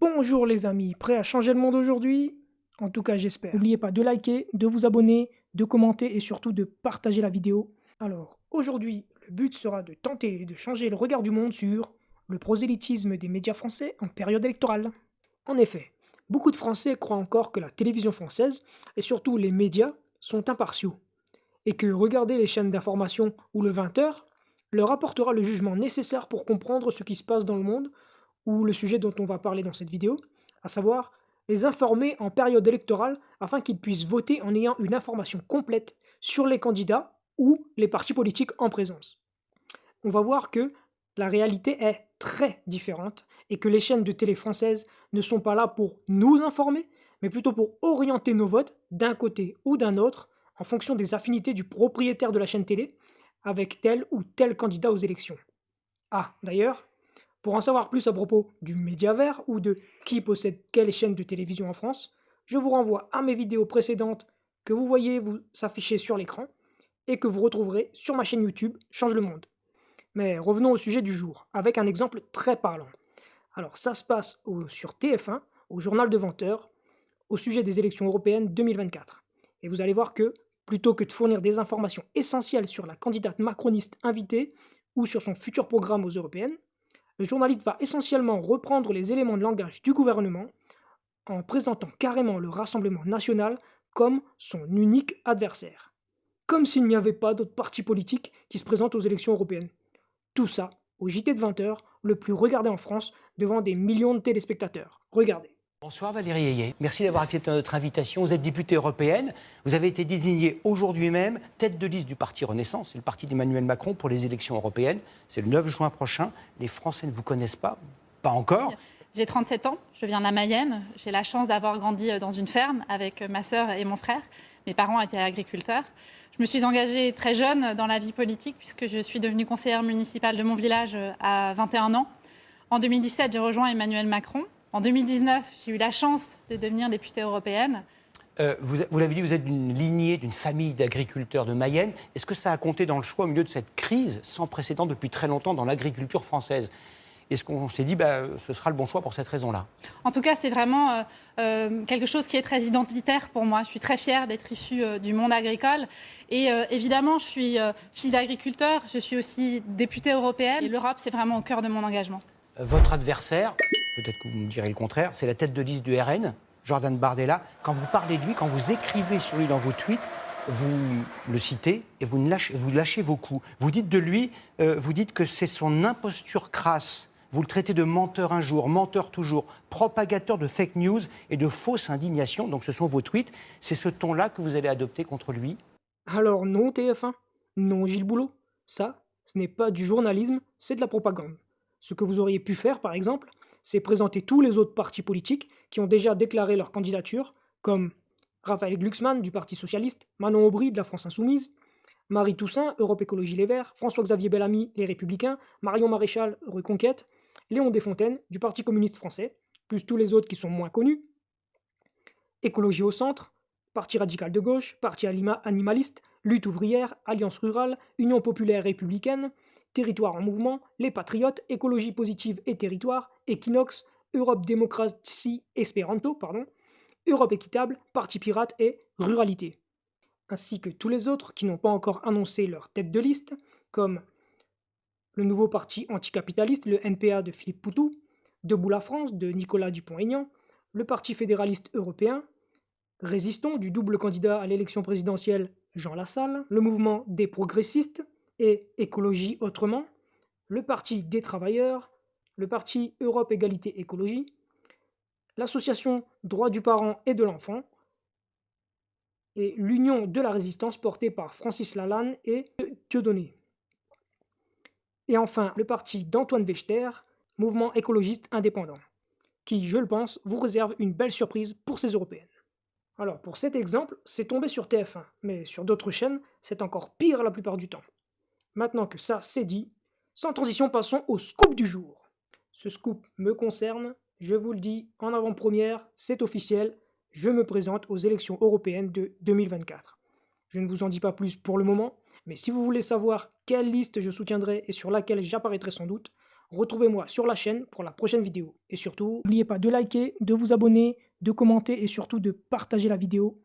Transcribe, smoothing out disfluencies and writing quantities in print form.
Bonjour les amis, prêts à changer le monde aujourd'hui? En tout cas j'espère. N'oubliez pas de liker, de vous abonner, de commenter et surtout de partager la vidéo. Alors aujourd'hui, le but sera de tenter de changer le regard du monde sur le prosélytisme des médias français en période électorale. En effet, beaucoup de Français croient encore que la télévision française et surtout les médias sont impartiaux et que regarder les chaînes d'information ou le 20h leur apportera le jugement nécessaire pour comprendre ce qui se passe dans le monde ou le sujet dont on va parler dans cette vidéo, à savoir les informer en période électorale afin qu'ils puissent voter en ayant une information complète sur les candidats ou les partis politiques en présence. On va voir que la réalité est très différente et que les chaînes de télé françaises ne sont pas là pour nous informer, mais plutôt pour orienter nos votes d'un côté ou d'un autre en fonction des affinités du propriétaire de la chaîne télé avec tel ou tel candidat aux élections. Ah, d'ailleurs, pour en savoir plus à propos du Médiavert ou de qui possède quelle chaîne de télévision en France, je vous renvoie à mes vidéos précédentes que vous voyez vous s'afficher sur l'écran et que vous retrouverez sur ma chaîne YouTube Change le Monde. Mais revenons au sujet du jour, avec un exemple très parlant. Alors ça se passe sur TF1, au journal de 20h, au sujet des élections européennes 2024. Et vous allez voir que, plutôt que de fournir des informations essentielles sur la candidate macroniste invitée ou sur son futur programme aux européennes, le journaliste va essentiellement reprendre les éléments de langage du gouvernement en présentant carrément le Rassemblement national comme son unique adversaire. Comme s'il n'y avait pas d'autres partis politiques qui se présentent aux élections européennes. Tout ça au JT de 20h, le plus regardé en France, devant des millions de téléspectateurs. Regardez. Bonsoir Valérie Ayé, merci d'avoir accepté notre invitation. Vous êtes députée européenne, vous avez été désignée aujourd'hui même tête de liste du parti Renaissance, c'est le parti d'Emmanuel Macron pour les élections européennes. C'est le 9 juin prochain. Les Français ne vous connaissent pas encore. J'ai 37 ans, je viens de la Mayenne. J'ai la chance d'avoir grandi dans une ferme avec ma sœur et mon frère. Mes parents étaient agriculteurs. Je me suis engagée très jeune dans la vie politique puisque je suis devenue conseillère municipale de mon village à 21 ans. En 2017, j'ai rejoint Emmanuel Macron. En 2019, j'ai eu la chance de devenir députée européenne. Vous l'avez dit, vous êtes d'une lignée, d'une famille d'agriculteurs de Mayenne. Est-ce que ça a compté dans le choix au milieu de cette crise sans précédent depuis très longtemps dans l'agriculture française? Est-ce qu'on s'est dit, ce sera le bon choix pour cette raison-là? En tout cas, c'est vraiment quelque chose qui est très identitaire pour moi. Je suis très fière d'être issue du monde agricole. Et évidemment, je suis fille d'agriculteur, je suis aussi députée européenne. Et l'Europe, c'est vraiment au cœur de mon engagement. Votre adversaire, peut-être que vous me direz le contraire, c'est la tête de liste du RN, Jordan Bardella. Quand vous parlez de lui, quand vous écrivez sur lui dans vos tweets, vous le citez et vous lâchez vos coups. Vous dites de lui, vous dites que c'est son imposture crasse. Vous le traitez de menteur un jour, menteur toujours, propagateur de fake news et de fausse indignation. Donc ce sont vos tweets. C'est ce ton-là que vous allez adopter contre lui? Alors non TF1, non Gilles Boulot. Ça, ce n'est pas du journalisme, c'est de la propagande. Ce que vous auriez pu faire, par exemple, c'est présenter tous les autres partis politiques qui ont déjà déclaré leur candidature, comme Raphaël Glucksmann du Parti Socialiste, Manon Aubry de la France Insoumise, Marie Toussaint, Europe Écologie Les Verts, François-Xavier Bellamy, Les Républicains, Marion Maréchal, Reconquête, Léon Desfontaines du Parti communiste français, plus tous les autres qui sont moins connus, Écologie au centre, Parti radical de gauche, Parti animaliste, Lutte ouvrière, Alliance rurale, Union populaire républicaine, Territoire en mouvement, Les Patriotes, Écologie positive et Territoire, Equinox, Europe démocratie espéranto, Europe équitable, Parti pirate et Ruralité. Ainsi que tous les autres qui n'ont pas encore annoncé leur tête de liste, comme le nouveau parti anticapitaliste, le NPA de Philippe Poutou, Debout la France de Nicolas Dupont-Aignan, le Parti fédéraliste européen, Résistons du double candidat à l'élection présidentielle Jean Lassalle, le mouvement des progressistes et Écologie autrement, le Parti des travailleurs, le Parti Europe Égalité Écologie, l'association Droits du parent et de l'enfant, et l'Union de la résistance portée par Francis Lalanne et Dieudonné. Et enfin, le parti d'Antoine Wechter, mouvement écologiste indépendant, qui, je le pense, vous réserve une belle surprise pour ces européennes. Alors, pour cet exemple, c'est tombé sur TF1, mais sur d'autres chaînes, c'est encore pire la plupart du temps. Maintenant que ça c'est dit, sans transition, passons au scoop du jour. Ce scoop me concerne, je vous le dis en avant-première, c'est officiel, je me présente aux élections européennes de 2024. Je ne vous en dis pas plus pour le moment, mais si vous voulez savoir quelle liste je soutiendrai et sur laquelle j'apparaîtrai sans doute, Retrouvez-moi sur la chaîne pour la prochaine vidéo. Et surtout, n'oubliez pas de liker, de vous abonner, de commenter et surtout de partager la vidéo.